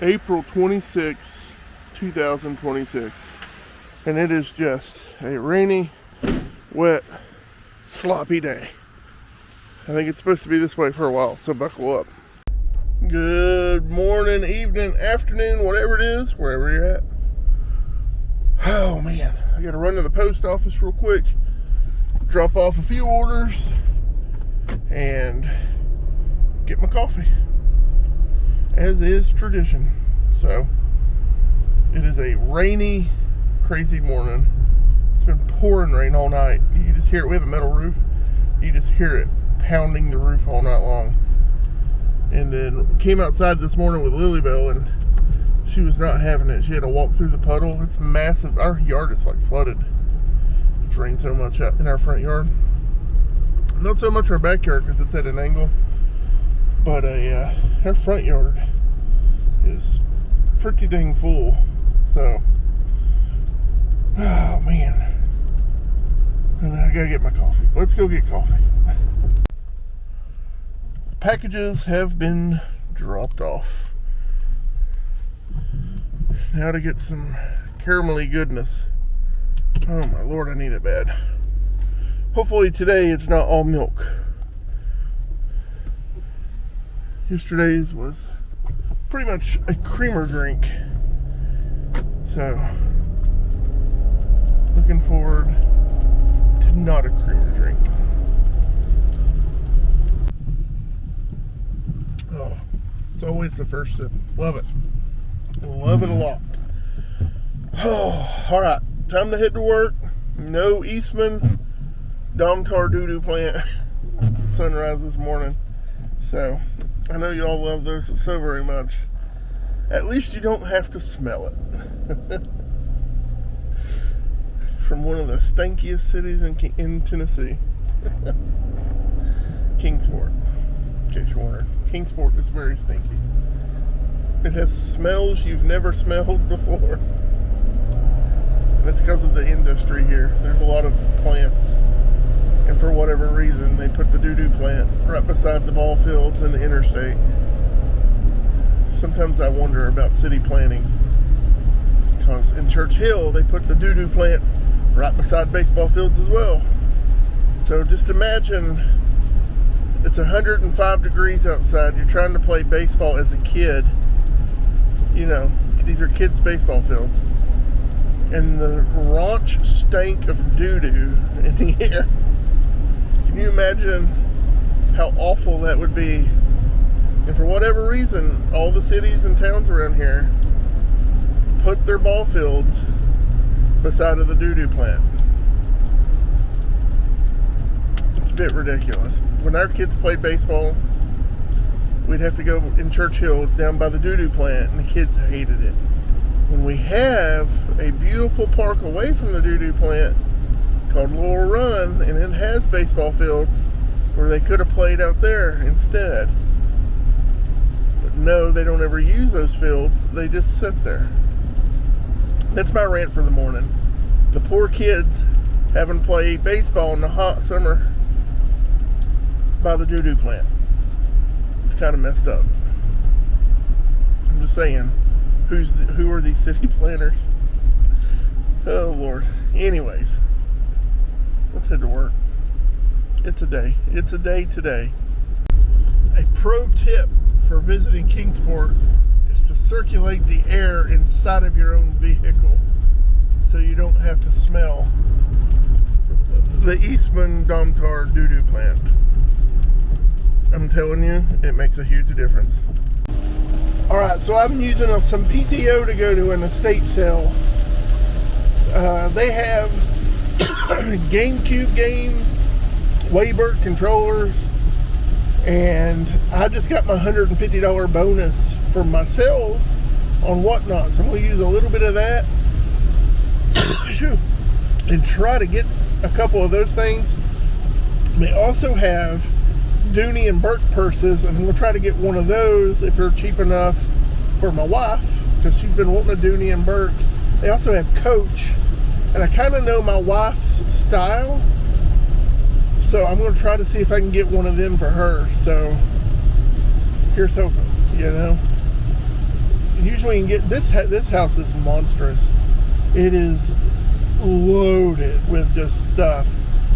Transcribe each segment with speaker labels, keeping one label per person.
Speaker 1: April 26, 2026. And it is just a rainy, wet, sloppy day. I think it's supposed to be this way for a while, so buckle up. Good morning, evening, afternoon, whatever it is, wherever you're at. Oh man, I gotta run to the post office real quick, drop off a few orders, and get my coffee, as is tradition. So, it is a rainy, crazy morning. It's been pouring rain all night. You can just hear it. We have a metal roof. You just hear it pounding the roof all night long. And then came outside this morning with Lilybell, and she was not having it. She had to walk through the puddle. It's massive. Our yard is like flooded. It's rained so much out in our front yard. Not so much our backyard because it's at an angle, but our front yard is pretty dang full. So, oh man. And I gotta get my coffee. Let's go get coffee. Packages have been dropped off. Now to get some caramelly goodness. Oh my Lord, I need it bad. Hopefully today it's not all milk. Yesterday's was pretty much a creamer drink. So, looking forward to not a creamer drink. Oh, it's always the first sip. Love it. Love it a lot. Oh, alright. Time to head to work. No Eastman Domtar doo-doo plant sunrise this morning. So, I know y'all love those so very much. At least you don't have to smell it. From one of the stankiest cities in Tennessee. Kingsport. In case you're wondering. Kingsport is very stinky. It has smells you've never smelled before. And it's because of the industry here. There's a lot of plants. And for whatever reason, they put the doo-doo plant right beside the ball fields and the interstate. Sometimes I wonder about city planning. Because in Church Hill, they put the doo-doo plant right beside baseball fields as well. So just imagine it's 105 degrees outside. You're trying to play baseball as a kid. You know, these are kids' baseball fields. And the raunch stank of doo-doo in the air. Can you imagine how awful that would be? And for whatever reason, all the cities and towns around here put their ball fields beside of the doo-doo plant. It's a bit ridiculous. When our kids played baseball, we'd have to go in Church Hill down by the doo-doo plant, and the kids hated it. When we have a beautiful park away from the doo-doo plant called Laurel Run, and it has baseball fields where they could have played out there instead. But no, they don't ever use those fields. They just sit there. That's my rant for the morning. The poor kids having to play baseball in the hot summer by the doo-doo plant. It's kind of messed up. I'm just saying, who are these city planners? Oh Lord. Anyways, let's head to work. It's a day. It's a day today. A pro tip for visiting Kingsport is to circulate the air inside of your own vehicle so you don't have to smell the Eastman Domtar doo-doo plant. I'm telling you, it makes a huge difference. Alright, so I'm using some PTO to go to an estate sale. They have GameCube games, Waybird controllers, and I just got my $150 bonus for my sales on Whatnot. So I'm going to use a little bit of that and try to get a couple of those things. They also have Dooney and Burke purses, and I'm going to try to get one of those if they're cheap enough for my wife, because she's been wanting a Dooney and Burke. They also have Coach, and I kind of know my wife's style, so I'm going to try to see if I can get one of them for her. So here's hoping, you know. Usually you can get this house is monstrous. It is loaded with just stuff.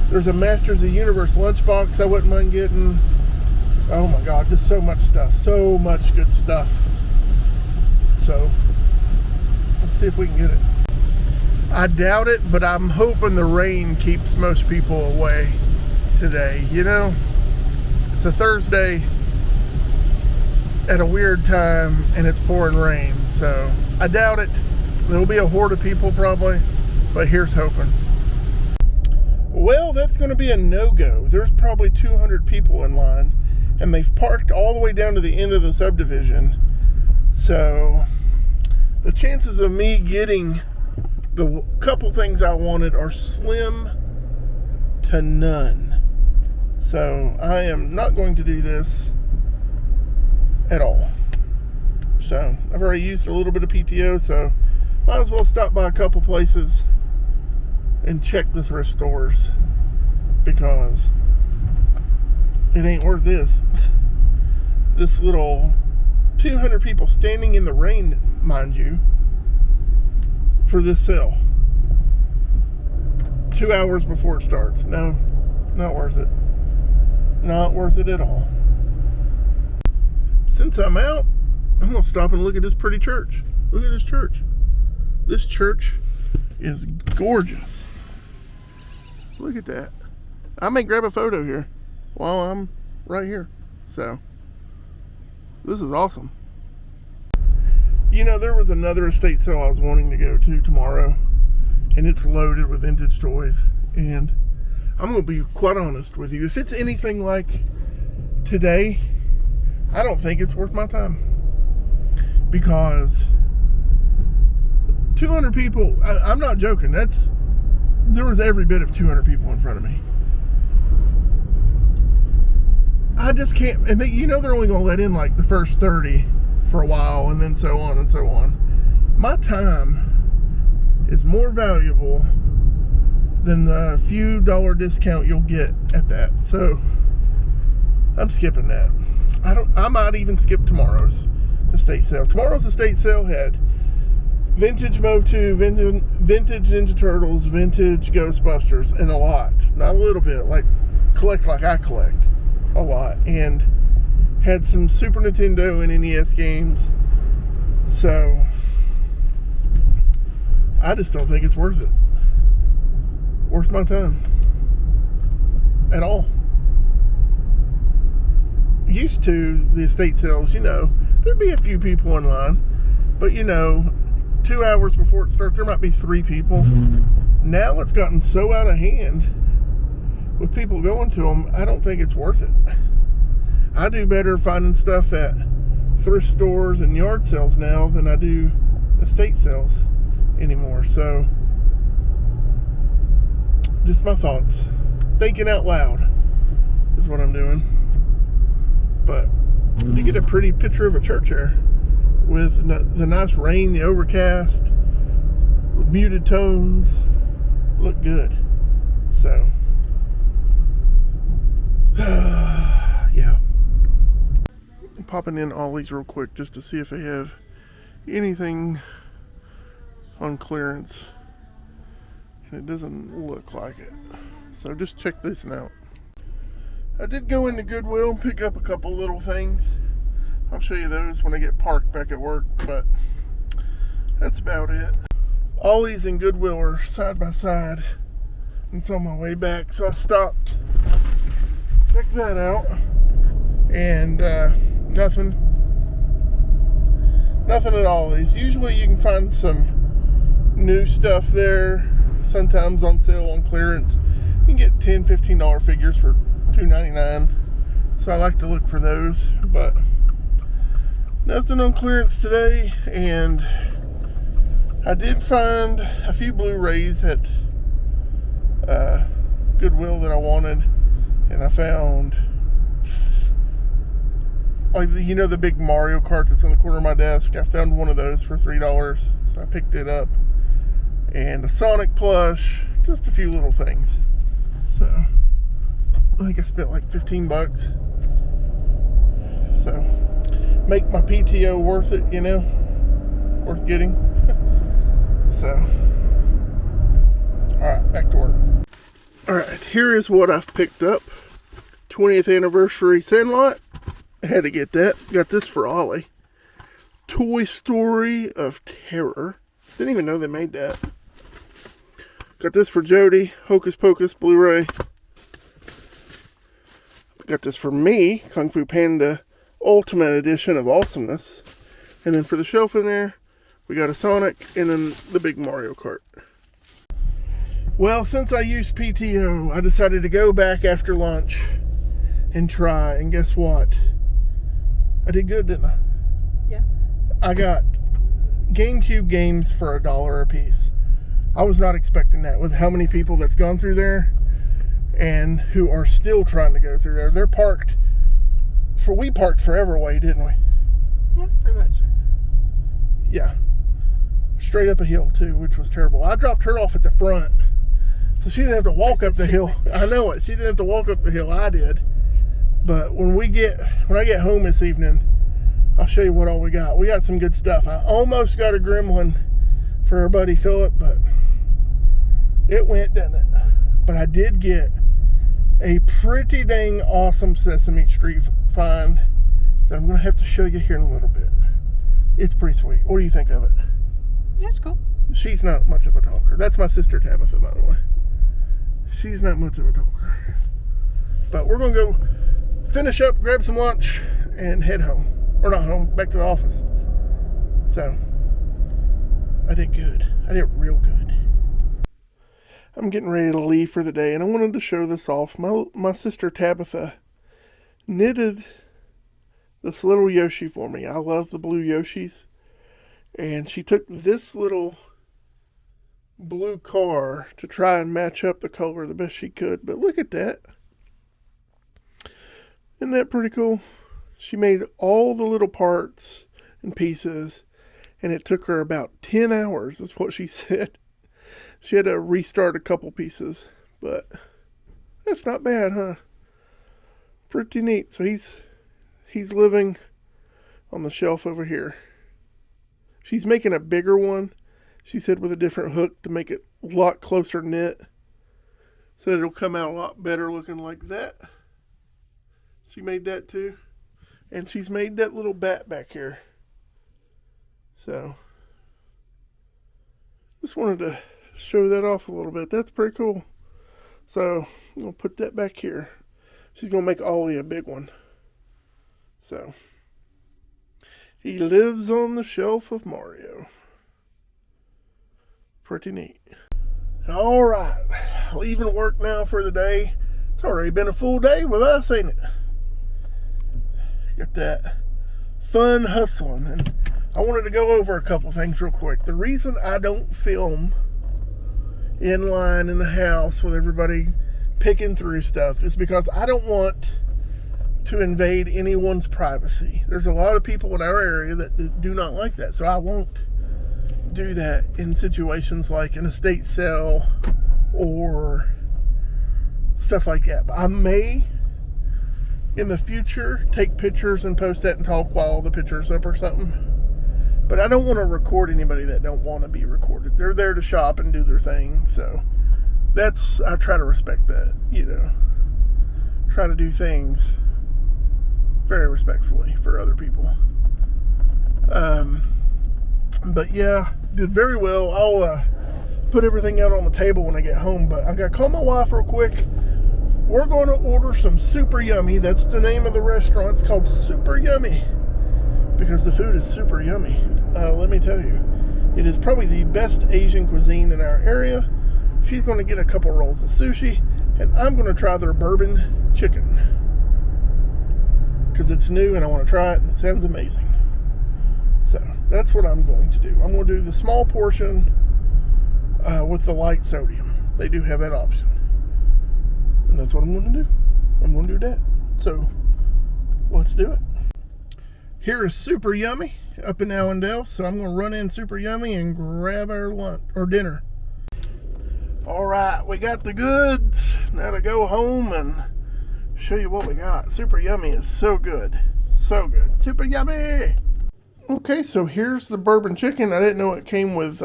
Speaker 1: There's a Masters of the Universe lunchbox I wouldn't mind getting. Oh my God, just so much stuff. So much good stuff. So, let's see if we can get it. I doubt it, but I'm hoping the rain keeps most people away today. You know, it's a Thursday at a weird time and it's pouring rain. So, I doubt it. There'll be a horde of people probably, but here's hoping. Well, that's going to be a no-go. There's probably 200 people in line, and they've parked all the way down to the end of the subdivision. So, the chances of me getting the couple things I wanted are slim to none. So, I am not going to do this at all. So, I've already used a little bit of PTO, so might as well stop by a couple places and check the thrift stores, because it ain't worth this. This little 200 people standing in the rain, mind you, for this sale 2 hours before it starts. No, not worth it. Not worth it at all. Since I'm out, I'm gonna stop and look at this pretty church. Look at this church. This church is gorgeous. Look at that. I may grab a photo here while I'm right here. So, this is awesome. You know, there was another estate sale I was wanting to go to tomorrow, and it's loaded with vintage toys. And I'm going to be quite honest with you. If it's anything like today, I don't think it's worth my time. Because 200 people, I'm not joking. There was every bit of 200 people in front of me. I just can't, and you know they're only going to let in like the first 30 for a while, and then so on and so on. My time is more valuable than the few dollar discount you'll get at that. So I'm skipping that. I might even skip tomorrow's estate sale. Tomorrow's estate sale had vintage Motu, vintage Ninja Turtles, vintage Ghostbusters, and a lot. Not a little bit, like I collect a lot. And had some Super Nintendo and NES games. So, I just don't think it's worth it. Worth my time. At all. Used to the estate sales, you know, there'd be a few people in line. But, you know, 2 hours before it starts, there might be 3 people. Now it's gotten so out of hand with people going to them, I don't think it's worth it. I do better finding stuff at thrift stores and yard sales now than I do estate sales anymore. So, just my thoughts. Thinking out loud is what I'm doing. But you get a pretty picture of a church here, with the nice rain, the overcast, with muted tones. Look good. So, yeah. I'm popping in Ollie's real quick just to see if they have anything on clearance. And it doesn't look like it. So just check this out. I did go into Goodwill and pick up a couple little things. I'll show you those when I get parked back at work, but that's about it. Ollie's and Goodwill are side by side. It's on my way back, so I stopped. Check that out. And nothing at Ollie's. Usually you can find some new stuff there, sometimes on sale, on clearance. You can get $10, $15 figures for $2.99. So I like to look for those, but nothing on clearance today. And I did find a few Blu-rays at Goodwill that I wanted, and I found, like, you know, the big Mario Kart that's in the corner of my desk. I found one of those for $3, so I picked it up, and a Sonic plush, just a few little things. So I think I spent like $15. So make my PTO worth it, you know. worth getting. So, alright, back to work. Alright, here is what I've picked up. 20th anniversary Sandlot. I had to get that. Got this for Ollie. Toy Story of Terror. Didn't even know they made that. Got this for Jody. Hocus Pocus Blu-ray. Got this for me. Kung Fu Panda Ultimate Edition of Awesomeness. And then for the shelf in there, we got a Sonic and then the big Mario Kart. Well, since I used PTO, I decided to go back after lunch and try. And guess what? I did good, didn't I?
Speaker 2: Yeah.
Speaker 1: I got GameCube games for $1 a piece. I was not expecting that with how many people that's gone through there and who are still trying to go through there. They're parked we parked forever away, didn't we?
Speaker 2: Yeah, pretty much.
Speaker 1: Yeah. Straight up a hill too, which was terrible. I dropped her off at the front, so she didn't have to walk up the hill. I know it. She didn't have to walk up the hill. I did. But when I get home this evening, I'll show you what all we got. We got some good stuff. I almost got a Gremlin for our buddy Philip, but it went, didn't it? But I did get a pretty dang awesome Sesame Street find that I'm going to have to show you here in a little bit. It's pretty sweet. What do you think of it?
Speaker 2: That's cool.
Speaker 1: She's not much of a talker. That's my sister Tabitha, by the way. She's not much of a talker. But we're going to go finish up, grab some lunch, and head home. Or not home, back to the office. So, I did good. I did real good. I'm getting ready to leave for the day, and I wanted to show this off. My sister Tabitha knitted this little Yoshi for me. I love the blue Yoshis. And she took this little blue car to try and match up the color the best she could. But look at that. Isn't that pretty cool? She made all the little parts and pieces, and it took her about 10 hours, is what she said. She had to restart a couple pieces, but that's not bad, huh? Pretty neat. So he's living on the shelf over here. She's making a bigger one, she said, with a different hook to make it a lot closer knit, so that it'll come out a lot better looking like that. She made that too. And she's made that little bat back here. So, just wanted to show that off a little bit. That's pretty cool. So, I'm going to put that back here. She's going to make Ollie a big one. So, he lives on the shelf of Mario. Pretty neat. Alright, leaving work now for the day. It's already been a full day with us, ain't it? Got that fun hustling, and I wanted to go over a couple things real quick. The reason I don't film in line in the house with everybody picking through stuff is because I don't want to invade anyone's privacy. There's a lot of people in our area that do not like that, so I won't do that in situations like an estate sale or stuff like that. But I may in the future take pictures and post that and talk while the picture's up or something. But I don't want to record anybody that don't want to be recorded. They're there to shop and do their thing, so I try to respect that, you know. Try to do things very respectfully for other people. But yeah, did very well. I'll put everything out on the table when I get home, but I gotta call my wife real quick. We're going to order some Super Yummy. That's the name of the restaurant. It's called Super Yummy because the food is super yummy. Let me tell you, it is probably the best Asian cuisine in our area. She's going to get a couple rolls of sushi, and I'm going to try their bourbon chicken because it's new and I want to try it, and it sounds amazing. So that's what I'm going to do. I'm going to do the small portion with the light sodium. They do have that option. And that's what I'm going to do. I'm going to do that. So, let's do it. Here is Super Yummy up in Allendale. So I'm going to run in Super Yummy and grab our lunch or dinner. Alright, we got the goods. Now to go home and show you what we got. Super Yummy is so good. So good. Super Yummy! Okay, so here's the bourbon chicken. I didn't know it came with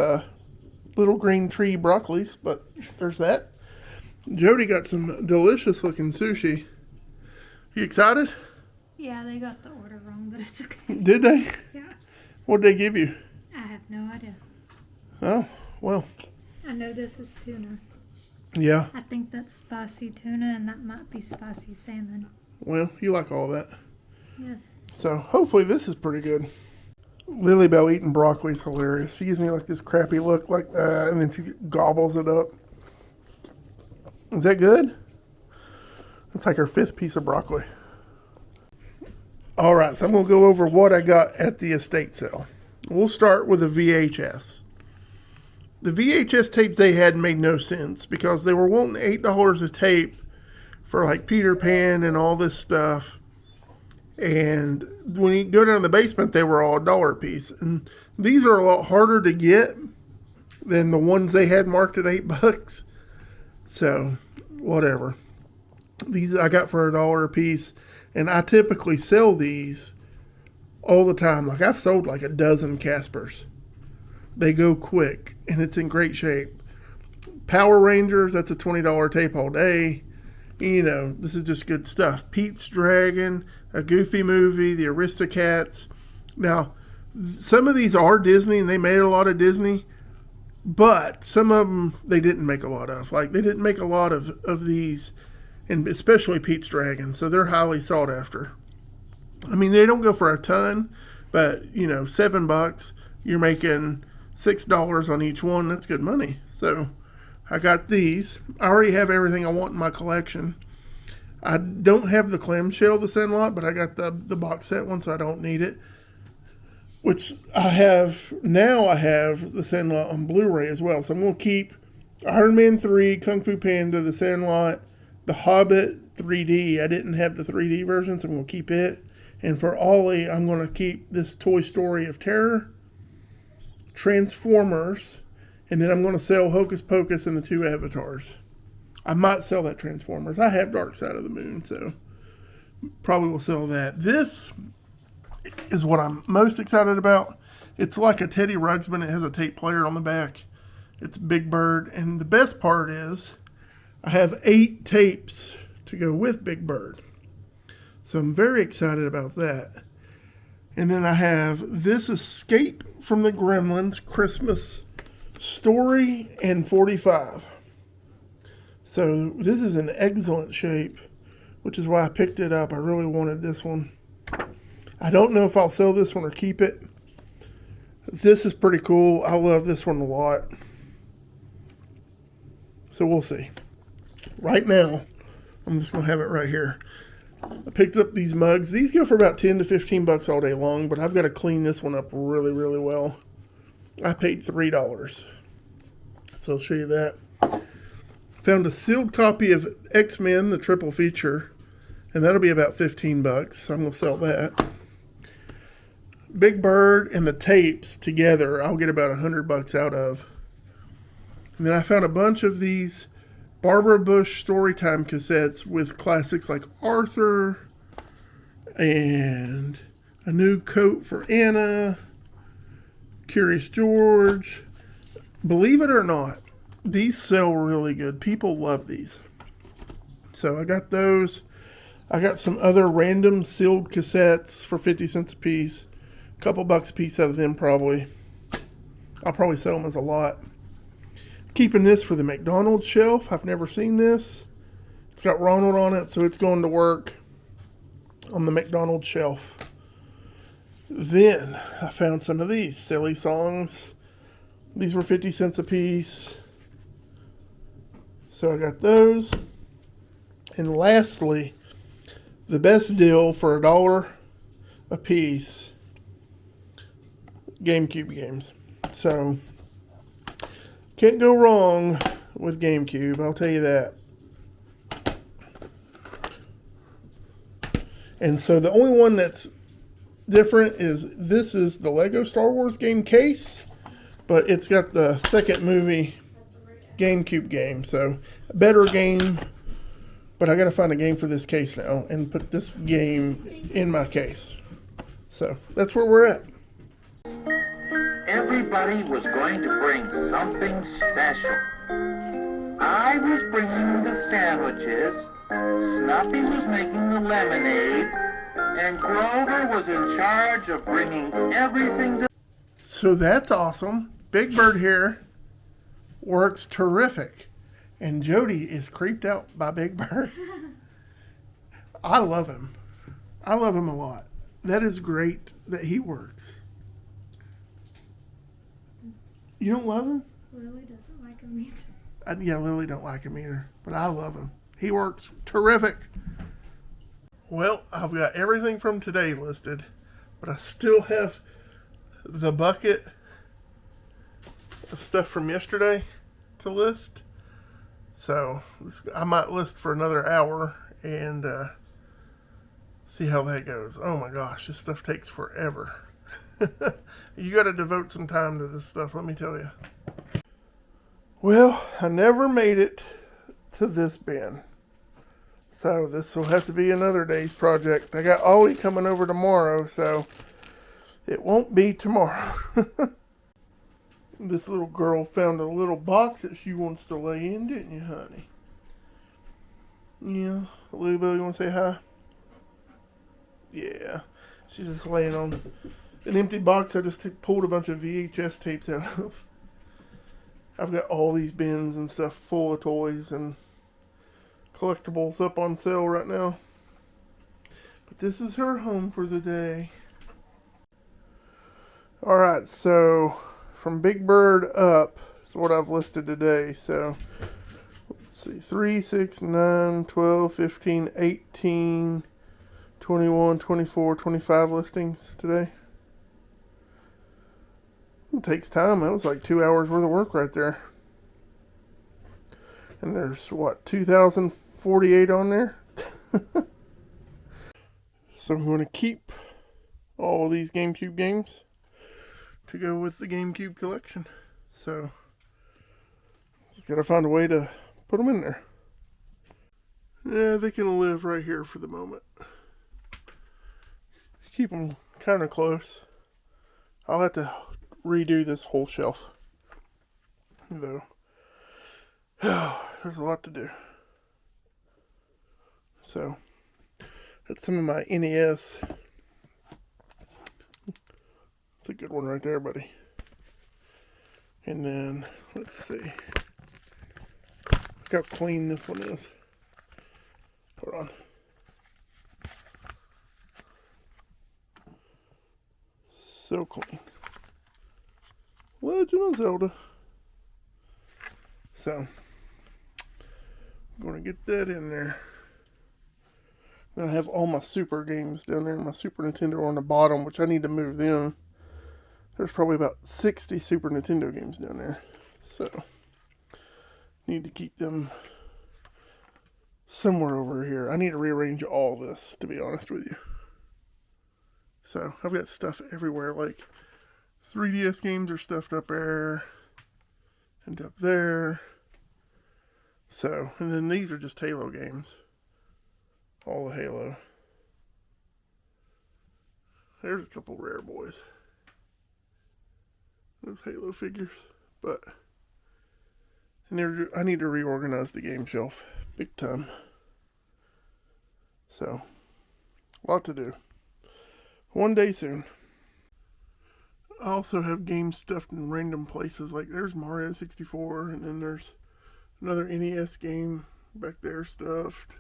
Speaker 1: little green tree broccolis, but there's that. Jody got some delicious looking sushi. You excited?
Speaker 3: Yeah, they got the order wrong, but it's okay.
Speaker 1: Did they?
Speaker 3: Yeah.
Speaker 1: What did they give you?
Speaker 3: I have no idea.
Speaker 1: Oh, well.
Speaker 3: I know this is tuna.
Speaker 1: Yeah.
Speaker 3: I think that's spicy tuna, and that might be spicy salmon.
Speaker 1: Well, you like all that.
Speaker 3: Yeah.
Speaker 1: So hopefully this is pretty good. Lily Bell eating broccoli is hilarious. She gives me like this crappy look like that, and then she gobbles it up. Is that good? It's like her 5th piece of broccoli. All right, so I'm going to go over what I got at the estate sale. We'll start with a VHS. The VHS tapes they had made no sense because they were wanting $8 a tape for like Peter Pan and all this stuff. And when you go down to the basement, they were all $1 a piece. And these are a lot harder to get than the ones they had marked at $8. So, whatever. These I got for $1 a piece. And I typically sell these all the time. Like I've sold like a dozen Caspers. They go quick and it's in great shape. Power Rangers, that's a $20 tape all day. You know, this is just good stuff. Pete's Dragon, a Goofy Movie, the Aristocats. Now, some of these are Disney and they made a lot of Disney, but some of them they didn't make a lot of. Like they didn't make a lot of these, and especially Pete's Dragon, so they're highly sought after. I mean, they don't go for a ton, but you know, $7, you're making $6 on each one. That's good money. So I got these. I already have everything I want in my collection. I don't have the clamshell, the Sandlot, but I got the box set one, so I don't need it. Which I have, now I have the Sandlot on Blu-ray as well. So I'm going to keep Iron Man 3, Kung Fu Panda, the Sandlot, the Hobbit 3D. I didn't have the 3D version, so I'm going to keep it. And for Ollie, I'm going to keep this Toy Story of Terror, Transformers, and then I'm going to sell Hocus Pocus and the 2 Avatars. I might sell that Transformers. I have Dark Side of the Moon, so probably will sell that. This is what I'm most excited about. It's like a Teddy Ruxpin. It has a tape player on the back. It's Big Bird. And the best part is I have 8 tapes to go with Big Bird. So I'm very excited about that. And then I have this Escape from the Gremlins Christmas Story and 45. So this is in excellent shape, which is why I picked it up. I really wanted this one. I don't know if I'll sell this one or keep it. This is pretty cool. I love this one a lot. So we'll see. Right now, I'm just going to have it right here. I picked up these mugs. These go for about $10 to $15 all day long, but I've got to clean this one up really, really well. I paid $3. So I'll show you that. Found a sealed copy of X-Men, the triple feature, and that'll be about $15. So I'm going to sell that. Big Bird and the tapes together, I'll get about $100 out of. And then I found a bunch of these Barbara Bush Storytime cassettes with classics like Arthur and A New Coat for Anna, Curious George. Believe it or not, these sell really good. People love these. So I got those. I got some other random sealed cassettes for 50 cents a piece. A couple bucks a piece out of them probably. I'll probably sell them as a lot. Keeping this for the McDonald's shelf. I've never seen this. It's got Ronald on it, so it's going to work on the McDonald's shelf. Then I found some of these silly songs. These were 50 cents a piece. So I got those. And lastly, the best deal for $1 a piece, GameCube games. So can't go wrong with GameCube, I'll tell you that. And so the only one that's different is this is the Lego Star Wars game case, but it's got the second movie GameCube game. So a better game, but I got to find a game for this case now and put this game in my case. So that's where we're at.
Speaker 4: Everybody was going to bring something special. I was bringing the sandwiches, Snuffy was making the lemonade, and Grover was in charge of bringing everything to...
Speaker 1: So that's awesome. Big Bird here works terrific. And Jody is creeped out by Big Bird. I love him. I love him a lot. That is great that he works. You don't love him?
Speaker 3: Lily doesn't like him either.
Speaker 1: Yeah, Lily don't like him either. But I love him. He works terrific. Well, I've got everything from today listed. But I still have the bucket of stuff from yesterday to list. So I might list for another hour and see how that goes. Oh my gosh, this stuff takes forever. You got to devote some time to this stuff, let me tell you. Well, I never made it to this bin. So this will have to be another day's project. I got Ollie coming over tomorrow, so it won't be tomorrow. This little girl found a little box that she wants to lay in, didn't you, honey? Yeah. Louisville, you want to say hi? Yeah. She's just laying on an empty box I just pulled a bunch of VHS tapes out of. I've got all these bins and stuff full of toys and collectibles up on sale right now. But this is her home for the day. Alright, so from Big Bird up is what I've listed today. So let's see, 3, 6, 9, 12, 15, 18, 21, 24, 25 listings today. It takes time. That was like 2 hours worth of work right there. And there's what, 2,048 on there? So I'm going to keep all these GameCube games to go with the GameCube collection. So just gotta find a way to put them in there. Yeah, they can live right here for the moment. Keep them kind of close. I'll have to redo this whole shelf, though. There's a lot to do. So that's some of my NES. It's a good one right there, buddy. And then let's see. Look how clean this one is. Hold on. So clean. Legend of Zelda. So, I'm going to get that in there. Then I have all my Super games down there. My Super Nintendo on the bottom, which I need to move them. There's probably about 60 Super Nintendo games down there. So, need to keep them somewhere over here. I need to rearrange all this, to be honest with you. So, I've got stuff everywhere, like 3DS games are stuffed up there and up there. So, and then these are just Halo games. All the Halo. There's a couple rare boys. Those Halo figures. But I need to reorganize the game shelf big time. So, a lot to do. One day soon. I also have games stuffed in random places. Like there's Mario 64, and then there's another NES game back there stuffed.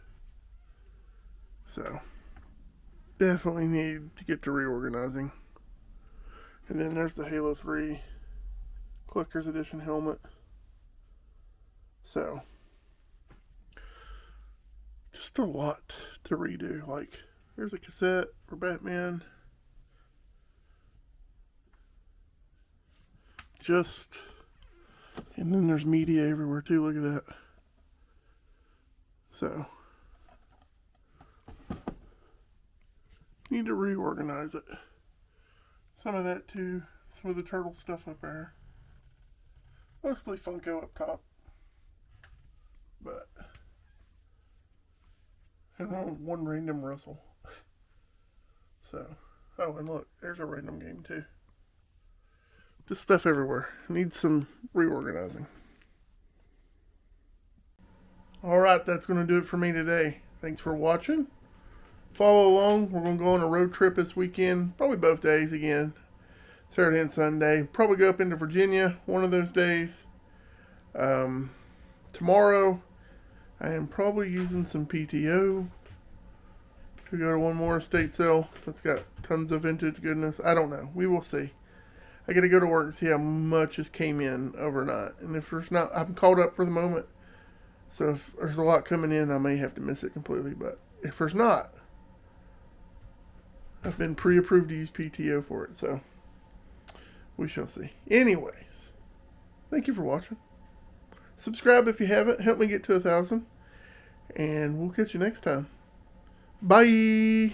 Speaker 1: So, definitely need to get to reorganizing. And then there's the Halo 3 Collector's Edition helmet. So, just a lot to redo. Like, there's a cassette for Batman. And then there's media everywhere too, look at that. So, need to reorganize it. Some of that too, some of the turtle stuff up there. Mostly Funko up top. But, and then one random Russell. So, oh, and look, there's a random game too. Just stuff everywhere. Needs some reorganizing. Alright, that's going to do it for me today. Thanks for watching. Follow along. We're going to go on a road trip this weekend. Probably both days again. Saturday and Sunday. Probably go up into Virginia one of those days. Tomorrow, I am probably using some PTO to go to one more estate sale that's got tons of vintage goodness. I don't know. We will see. I got to go to work and see how much has came in overnight. And if there's not, I'm caught up for the moment. So if there's a lot coming in, I may have to miss it completely. But if there's not, I've been pre-approved to use PTO for it. So we shall see. Anyways, thank you for watching. Subscribe if you haven't. Help me get to 1,000. And we'll catch you next time. Bye.